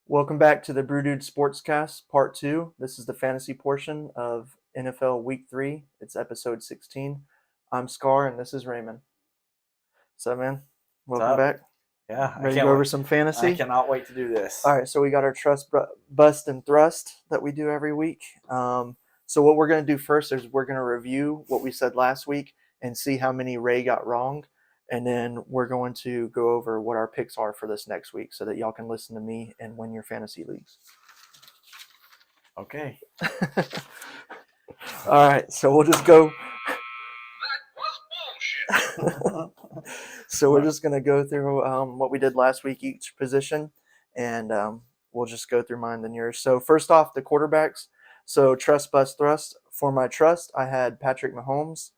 Welcome back to the Brew Sportscast, Part 2. This is the fantasy portion of NFL Week 3. It's episode 16. I'm Scar, and this is Raymond. What's up, man? Welcome back. Yeah, Ready to go over some fantasy? I cannot wait to do this. All right, so we got our trust, bust, and thrust that we do every week. So what we're going to do first is we're going to review what we said last week and see how many Ray got wrong. And then we're going to go over what our picks are for this next week so that y'all can listen to me and win your fantasy leagues. Okay. All right, so we'll just go. That was bullshit. So we're just going to go through what we did last week, each position, and we'll just go through mine and yours. So first off, the quarterbacks. So trust, bust, thrust. For my trust, I had Patrick Mahomes.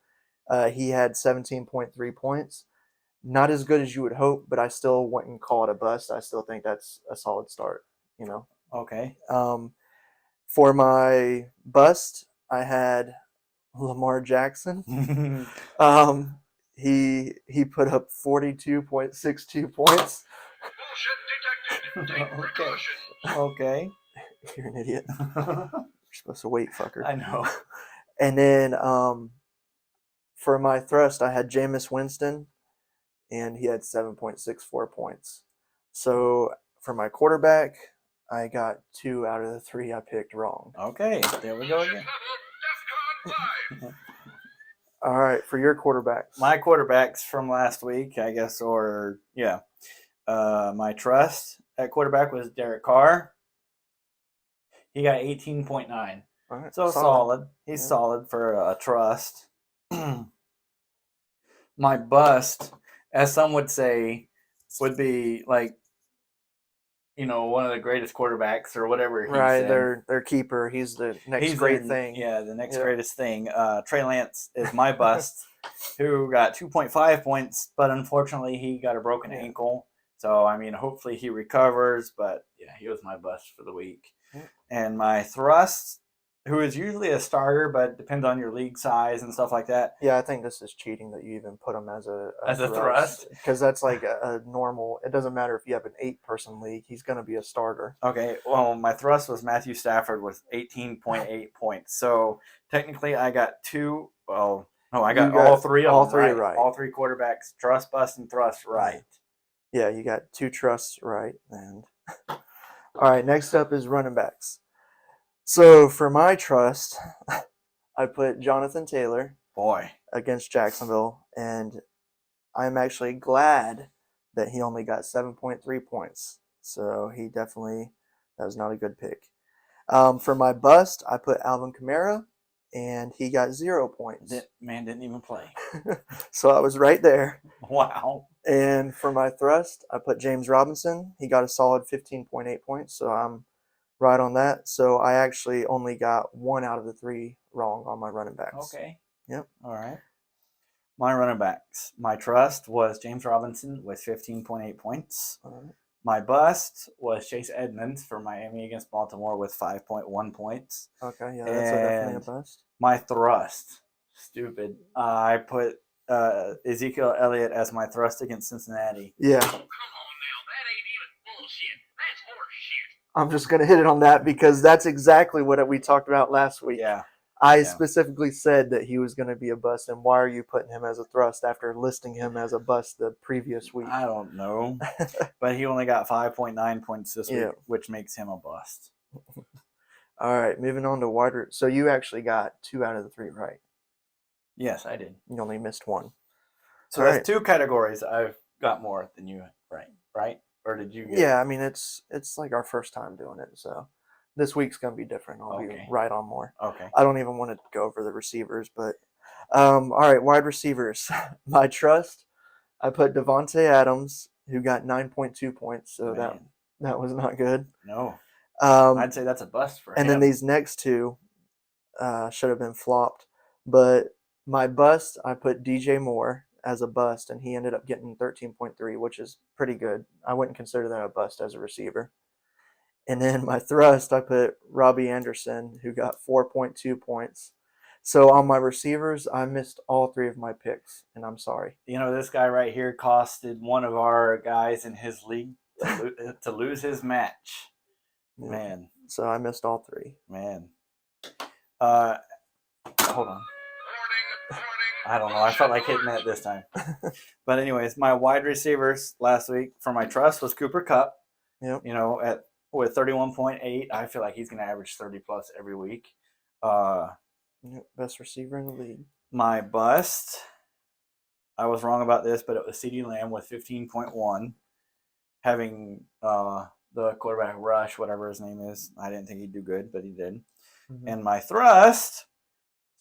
He had 17.3 points. Not as good as you would hope, but I still wouldn't call it a bust. I still think that's a solid start, you know. Okay. For my bust, I had Lamar Jackson. He put up 42.62 points. Bullshit detected. Take precaution. Okay. You're an idiot. You're supposed to wait, fucker. I know. And then for my thrust, I had Jameis Winston, and he had 7.64 points. So for my quarterback, I got 2 out of the 3 I picked wrong. Okay, there we go Bullshit again. level DEFCON 5. All right, for your quarterbacks. My quarterbacks from last week, I guess, my trust at quarterback was Derek Carr. He got 18.9. All right, So solid. He's Yeah. solid for a trust. My bust, as some would say, would be like, one of the greatest quarterbacks or whatever he Right, said. their keeper. He's the next great thing. Yeah, the next Yeah. greatest thing. Trey Lance is my bust, who got 2.5 points, but unfortunately he got a broken Yeah. ankle. So, hopefully he recovers, but yeah, he was my bust for the week. Yeah. And my thrust, who is usually a starter, but depends on your league size and stuff like that. Yeah, I think this is cheating that you even put him as a thrust? because that's like a normal. It doesn't matter if you have an 8-person league; he's going to be a starter. Okay, well, my thrust was Matthew Stafford with 18.8 points. So technically, I got two. Well, no, I got all three of them right. right. All 3 quarterbacks, trust, bust, and thrust right. Yeah, you got 2 trusts right. And all right, next up is running backs. So for my trust, I put Jonathan Taylor Boy, against Jacksonville, and I'm actually glad that he only got 7.3 points. So that was not a good pick. For my bust, I put Alvin Kamara, and he got 0 points. that man didn't even play. So I was right there. Wow. And for my thrust, I put James Robinson. He got a solid 15.8 points, so I'm right on that. So I actually only got 1 out of the 3 wrong on my running backs. Okay. Yep. All right. My running backs. My trust was James Robinson with 15.8 points. All right. My bust was Chase Edmonds for Miami against Baltimore with 5.1 points. Okay, yeah, that's definitely a bust. My thrust, stupid. I put Ezekiel Elliott as my thrust against Cincinnati. Yeah. Come on now, that ain't even bullshit. That's horse shit. I'm just going to hit it on that because that's exactly what we talked about last week. Yeah. I specifically said that he was going to be a bust, and why are you putting him as a thrust after listing him as a bust the previous week? I don't know. But he only got 5.9 points this week, which makes him a bust. All right, moving on to wider. So you actually got 2 out of the 3 right. Yes, I did. You only missed 1. So that's 2 categories I've got more than you, right? Or did you get Yeah, I mean, it's like our first time doing it, so this week's going to be different. I'll be right on more. Okay. I don't even want to go over the receivers, but all right, wide receivers. My trust, I put Devontae Adams, who got 9.2 points, so that was not good. No. I'd say that's a bust for him. And then these next 2 should have been flopped, but my bust, I put DJ Moore as a bust, and he ended up getting 13.3, which is pretty good. I wouldn't consider that a bust as a receiver. And then my thrust, I put Robbie Anderson, who got 4.2 points. So on my receivers, I missed all 3 of my picks, and I'm sorry. This guy right here costed one of our guys in his league to lose his match. Yeah. Man. So I missed all 3. Man. Hold on. I don't know. I felt like hitting that this time. But anyways, my wide receivers last week for my trust was Cooper Kupp. Yep. You know, with 31.8, I feel like he's going to average 30 plus every week. Best receiver in the league. My bust, I was wrong about this, but it was CeeDee Lamb with 15.1, having the quarterback rush, whatever his name is. I didn't think he'd do good, but he did. Mm-hmm. And my thrust,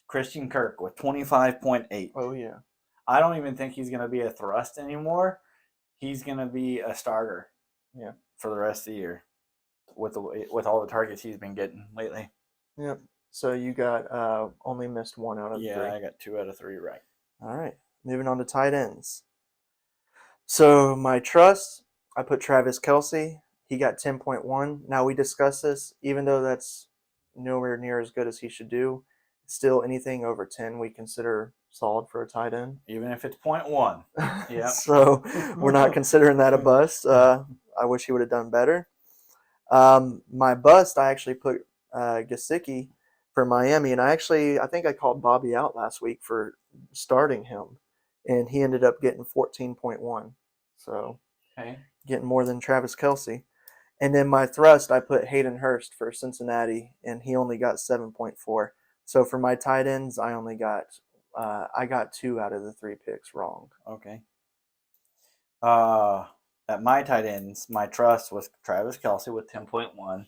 Christian Kirk with 25.8. Oh, yeah. I don't even think he's going to be a thrust anymore. He's going to be a starter for the rest of the year with all the targets he's been getting lately. Yep. So you got only missed 1 out of 3. Yeah, I got 2 out of 3 right. All right. Moving on to tight ends. So my trust, I put Travis Kelce. He got 10.1. Now we discussed this. Even though that's nowhere near as good as he should do, still anything over 10 we consider solid for a tight end. Even if it's 0.1. Yeah. So we're not considering that a bust. I wish he would have done better. My bust, I actually put Gesicki for Miami, and I think I called Bobby out last week for starting him, and he ended up getting 14.1. So getting more than Travis Kelce. And then my thrust, I put Hayden Hurst for Cincinnati, and he only got 7.4. So for my tight ends, I only got I got 2 out of the 3 picks wrong. Okay. At my tight ends, my trust was Travis Kelce with 10.1.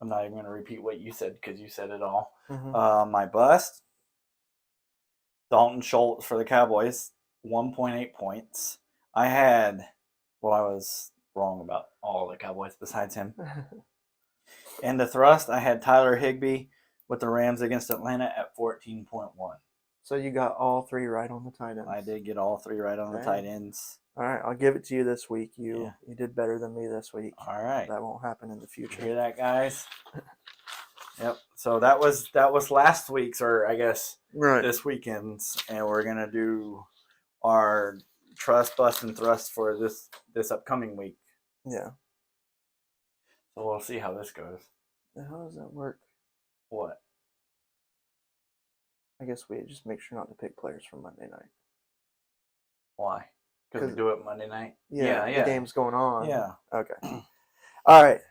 I'm not even going to repeat what you said because you said it all. Mm-hmm. My bust, Dalton Schultz for the Cowboys, 1.8 points. I was wrong about all the Cowboys besides him. And the thrust, I had Tyler Higbee with the Rams against Atlanta at 14.1. So you got all 3 right on the tight ends. I did get all 3 right on the tight ends. All right, I'll give it to you this week. You did better than me this week. All right. That won't happen in the future. You hear that, guys? Yep. So that was last week's, or I guess this weekend's, and we're gonna do our trust, bust, and thrust for this upcoming week. Yeah. So we'll see how this goes. How does that work? What? I guess we just make sure not to pick players from Monday night. Why? Because we do it Monday night? Yeah. The game's going on. Yeah. Okay. All right.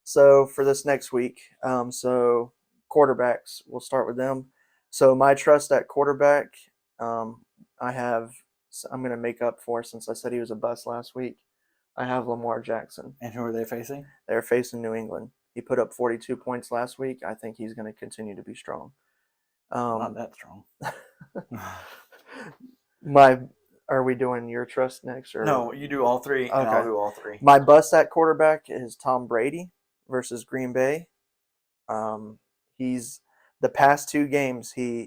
So for this next week, so quarterbacks, we'll start with them. So my trust at quarterback, I'm going to make up for, since I said he was a bust last week, I have Lamar Jackson. And who are they facing? They're facing New England. He put up 42 points last week. I think he's going to continue to be strong. Not that strong. Are we doing your trust next? Or? No, you do all 3, and I'll do all 3. My bust at quarterback is Tom Brady versus Green Bay. He's the past 2 games. Week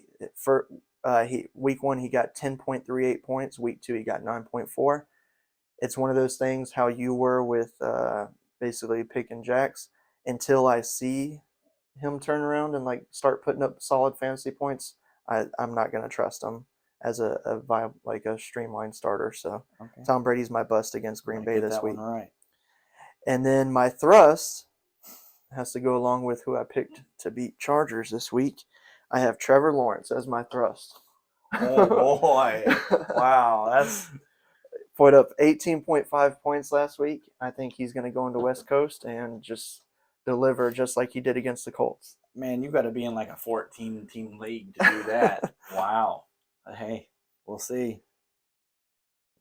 1 he got 10.38 points. Week 2 he got 9.4. It's one of those things how you were with basically picking jacks. Until I see him turn around and start putting up solid fantasy points, I'm not going to trust him as a streamlined starter. So Tom Brady's my bust against Green Bay this week. Right. And then my thrust has to go along with who I picked to beat Chargers this week. I have Trevor Lawrence as my thrust. Oh boy! Wow, that's put up 18.5 points last week. I think he's going to go into West Coast and just deliver just like he did against the Colts. Man, you got to be in like a 14-team league to do that. Wow. Hey, we'll see.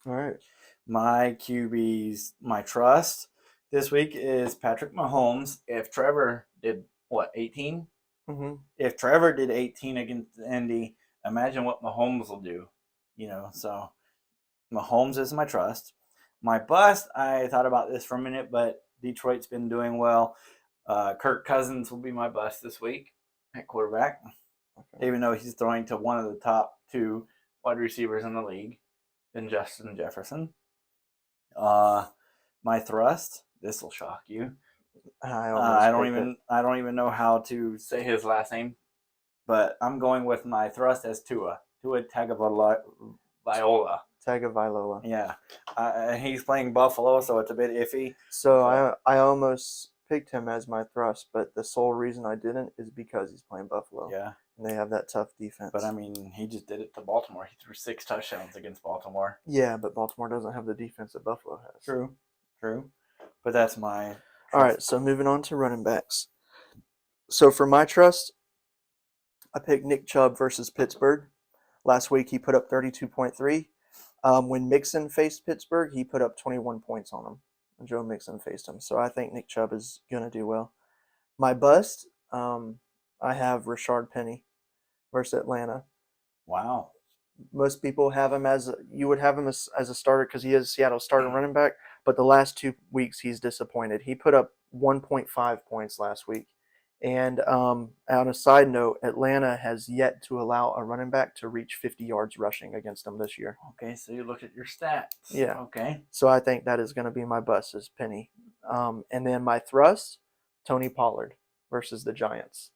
All right. My QBs, my trust this week is Patrick Mahomes. If Trevor did, 18? Mm-hmm. If Trevor did 18 against Indy, imagine what Mahomes will do. So Mahomes is my trust. My bust, I thought about this for a minute, but Detroit's been doing well. Kirk Cousins will be my bust this week at quarterback, even though he's throwing to one of the top 2 wide receivers in the league, than Justin Jefferson. My thrust, this will shock you. I don't even know how to say his last name, but I'm going with my thrust as Tua Tagovailoa. Tagovailoa. Yeah, he's playing Buffalo, so it's a bit iffy. So I almost picked him as my thrust, but the sole reason I didn't is because he's playing Buffalo. Yeah. And they have that tough defense. But, I mean, he just did it to Baltimore. He threw 6 touchdowns against Baltimore. Yeah, but Baltimore doesn't have the defense that Buffalo has. True. But that's my All right, so moving on to running backs. So for my trust, I picked Nick Chubb versus Pittsburgh. Last week he put up 32.3. When Mixon faced Pittsburgh, he put up 21 points on him. Joe Mixon faced him. So I think Nick Chubb is going to do well. My bust, I have Rashard Penny versus Atlanta. Wow. Most people have him you would have him as a starter because he is Seattle's starting running back. But the last 2 weeks he's disappointed. He put up 1.5 points last week. And on a side note, Atlanta has yet to allow a running back to reach 50 yards rushing against them this year. Okay, so you look at your stats. Yeah. Okay. So I think that is going to be my bust is Penny. And then my thrust, Tony Pollard versus the Giants.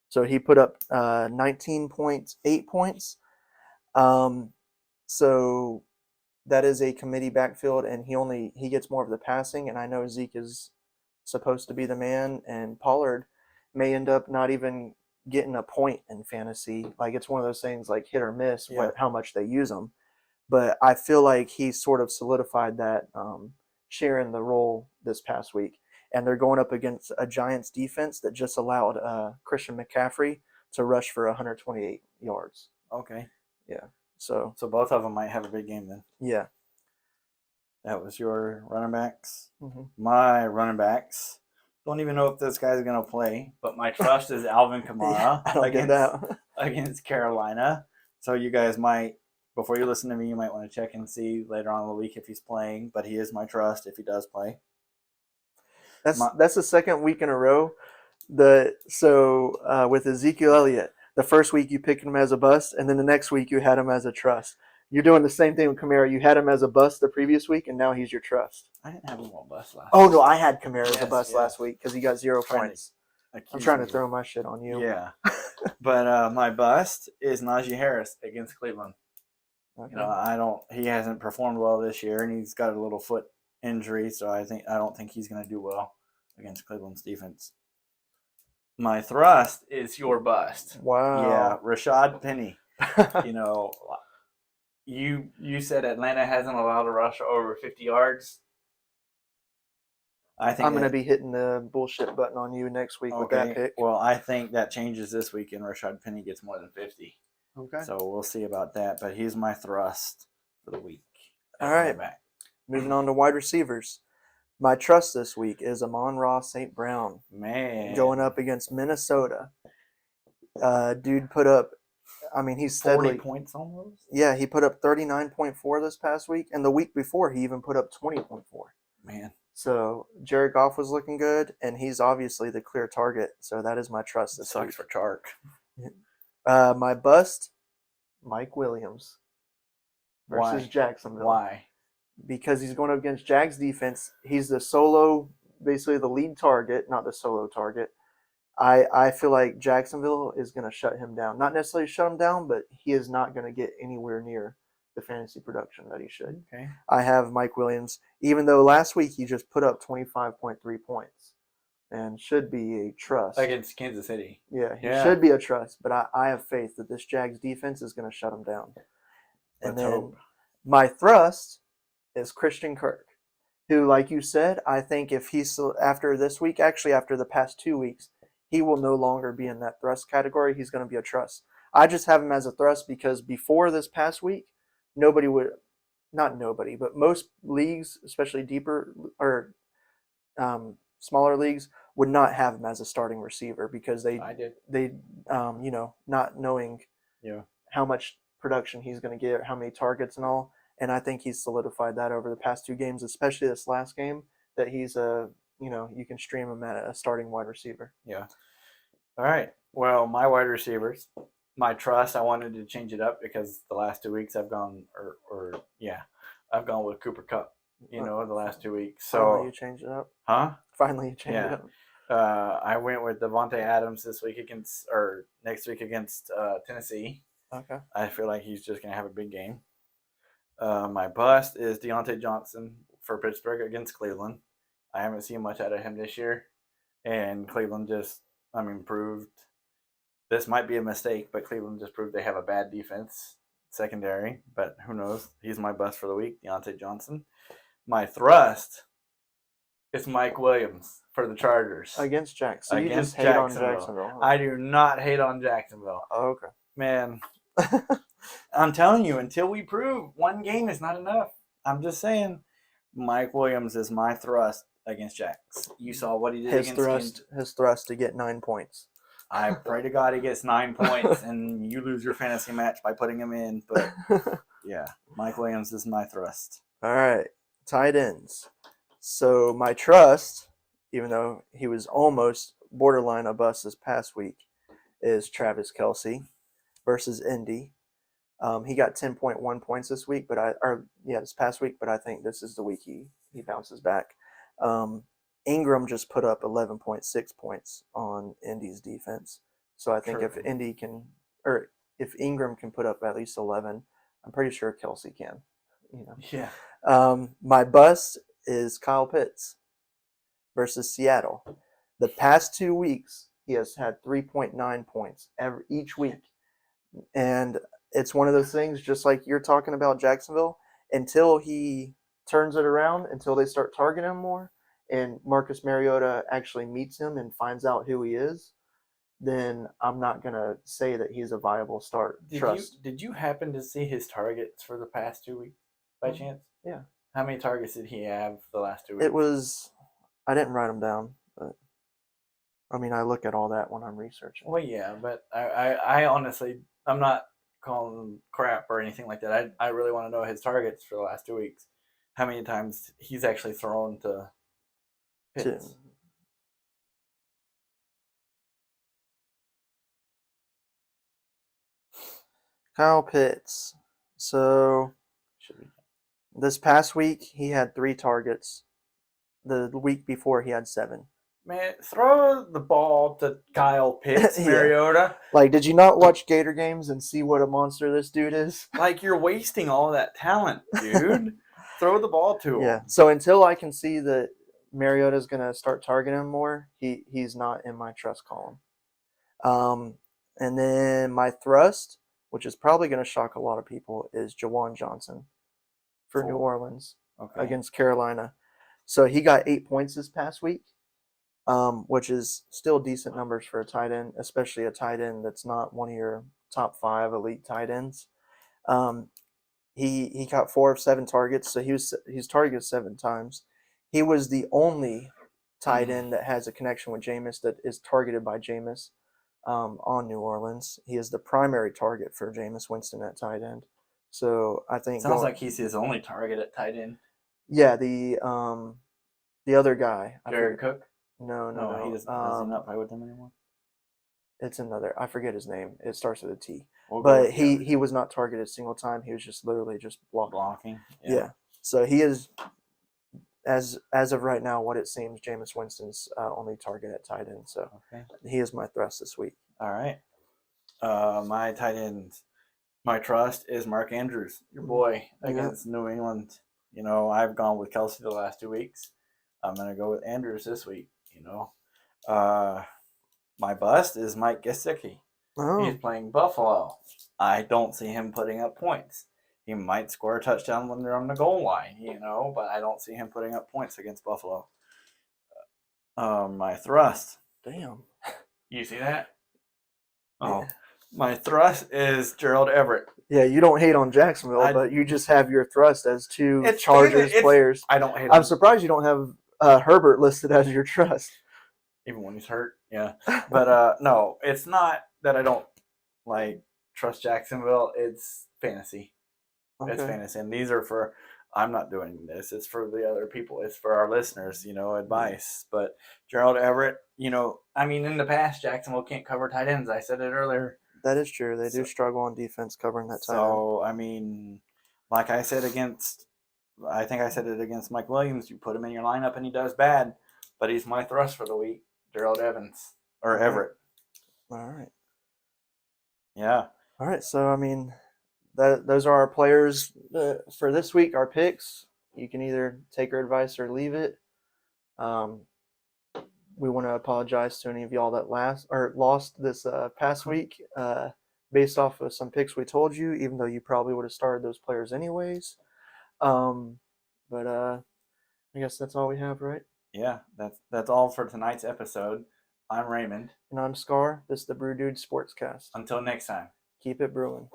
So he put up 19.8 points. So that is a committee backfield, and he gets more of the passing. And I know Zeke is supposed to be the man, and Pollard may end up not even getting a point in fantasy. Like it's one of those things like hit or miss, how much they use him. But I feel like he sort of solidified that sharing the role this past week. And they're going up against a Giants defense that just allowed Christian McCaffrey to rush for 128 yards. Okay. Yeah. So both of them might have a big game then. Yeah. That was your running backs. Mm-hmm. My running backs. Don't even know if this guy's going to play, but my trust is Alvin Kamara against Carolina. So you guys might, before you listen to me, you might want to check and see later on in the week if he's playing, but he is my trust if he does play. That's the second week in a row. With Ezekiel Elliott, the first week you picked him as a bust, and then the next week you had him as a trust. You're doing the same thing with Kamara. You had him as a bust the previous week, and now he's your trust. I didn't have him on bust last week. Oh, no, I had Kamara as a bust last week because he got 0 points. I'm trying to throw my shit on you. Yeah. But my bust is Najee Harris against Cleveland. Okay. He hasn't performed well this year, and he's got a little foot injury, so I don't think he's going to do well against Cleveland's defense. My thrust is your bust. Wow. Yeah, Rashad Penny. You said Atlanta hasn't allowed a rush over 50 yards. I think I'm going to be hitting the bullshit button on you next week with that pick. Well, I think that changes this week, and Rashad Penny gets more than 50. Okay. So we'll see about that, but he's my thrust for the week. All right. Moving on to wide receivers. My trust this week is Amon-Ra St. Brown. Man. Going up against Minnesota. Dude put up, he's steadily 40 points almost? Yeah, he put up 39.4 this past week, and the week before he even put up 20.4. Man. So Jared Goff was looking good, and he's obviously the clear target. So that is my trust this week. Sucks for Chark. My bust, Mike Williams versus Why? Jacksonville. Why? Because he's going up against Jags defense. He's basically the lead target, not the solo target. I feel like Jacksonville is going to shut him down. Not necessarily shut him down, but he is not going to get anywhere near the fantasy production that he should. Okay. I have Mike Williams, even though last week he just put up 25.3 points and should be a trust. Against Kansas City. Yeah, he should be a trust, but I have faith that this Jags defense is going to shut him down. And then hope. My thrust is Christian Kirk, who, like you said, I think if he's after this week, actually after the past 2 weeks, he will no longer be in that thrust category. He's going to be a trust. I just have him as a thrust because before this past week, but most leagues, especially deeper or smaller leagues, would not have him as a starting receiver because they not knowing how much production he's going to get, how many targets and all. And I think he's solidified that over the past 2 games, especially this last game, that he's you can stream him at a starting wide receiver. Yeah. All right. Well, my wide receivers, my trust, I wanted to change it up because the last 2 weeks I've gone I've gone with Cooper Kupp, the last 2 weeks. So Finally you changed it up. Huh? Finally you changed it up. I went with Devontae Adams next week against Tennessee. Okay. I feel like he's just going to have a big game. My bust is Deontay Johnson for Pittsburgh against Cleveland. I haven't seen much out of him this year. And Cleveland just, proved this might be a mistake, but Cleveland just proved they have a bad defense secondary. But who knows? He's my bust for the week, Deontay Johnson. My thrust is Mike Williams for the Chargers Against Jack. So you against just hate on Jacksonville. Jacksonville. Huh? I do not hate on Jacksonville. Oh, okay. Man, I'm telling you, until we prove one game is not enough. I'm just saying, Mike Williams is my thrust against Jacks. You saw what he did His thrust to get 9 points. I pray to God he gets 9 points and you lose your fantasy match by putting him in. But yeah, Mike Williams is my thrust. All right, tight ends. So my trust, even though he was almost borderline a bust this past week, is Travis Kelce versus Indy. He got 10.1 points this week, this past week, but I think this is the week he bounces back. Ingram just put up 11.6 points on Indy's defense. So I think True. if Ingram can put up at least 11, I'm pretty sure Kelce can. Yeah. My bust is Kyle Pitts versus Seattle. The past 2 weeks, he has had 3.9 points each week. And it's one of those things, just like you're talking about Jacksonville, until he turns it around, until they start targeting him more, and Marcus Mariota actually meets him and finds out who he is, then I'm not going to say that he's a viable start. Did you happen to see his targets for the past 2 weeks by chance? Yeah. How many targets did he have the last 2 weeks? I didn't write them down, but I look at all that when I'm researching. Well, yeah, but I honestly, I'm not calling crap or anything like that. I really want to know his targets for the last 2 weeks. How many times he's actually thrown to Pitts? Kyle Pitts. So this past week he had 3 targets. The week before he had 7. Man, throw the ball to Kyle Pitts, Mariota. Like, did you not watch Gator games and see what a monster this dude is? Like, you're wasting all that talent, dude. Throw the ball to him. Yeah. So until I can see that Mariota's going to start targeting him more, he's not in my trust column. And then my thrust, which is probably going to shock a lot of people, is Jawan Johnson for New Orleans against Carolina. So he got 8 points this past week, which is still decent numbers for a tight end, especially a tight end that's not one of your top 5 elite tight ends. He got 4 of 7 targets, so he's targeted 7 times. He was the only tight end that has a connection with Jameis that is targeted by Jameis on New Orleans. He is the primary target for Jameis Winston at tight end. So I think sounds like he's his only target at tight end. Yeah, the other guy, Jared Cook. No. He does not play with them anymore. It's another. I forget his name. It starts with a T. But he was not targeted a single time. He was just literally just blocking. Yeah. So he is, as of right now, what it seems, Jameis Winston's only target at tight end. So he is my thrust this week. All right. My tight end, my trust is Mark Andrews, your boy, against New England. I've gone with Kelce the last 2 weeks. I'm gonna go with Andrews this week. My bust is Mike Gesicki. Oh. He's playing Buffalo. I don't see him putting up points. He might score a touchdown when they're on the goal line, but I don't see him putting up points against Buffalo. My thrust. Damn. You see that? Oh. Yeah. My thrust is Gerald Everett. Yeah, you don't hate on Jacksonville, but you just have your thrust as 2 Chargers players. I don't hate I'm surprised you don't have Herbert listed as your trust. Even when he's hurt, yeah. But no, it's not that I don't trust Jacksonville. It's fantasy. Okay. It's fantasy, and these are for. I'm not doing this. It's for the other people. It's for our listeners. Advice. But Gerald Everett. In the past, Jacksonville can't cover tight ends. I said it earlier. That is true. They do struggle on defense covering that tight end. So like I said I think I said it against Mike Williams. You put him in your lineup, and he does bad. But he's my thrust for the week. Gerald Everett. All right. Yeah. All right. So, those are our players for this week, our picks. You can either take our advice or leave it. we want to apologize to any of y'all that lost this past week based off of some picks we told you, even though you probably would have started those players anyways. But I guess that's all we have, right? Yeah, that's all for tonight's episode. I'm Raymond. And I'm Scar. This is the Brew Dude Sportscast. Until next time. Keep it brewing.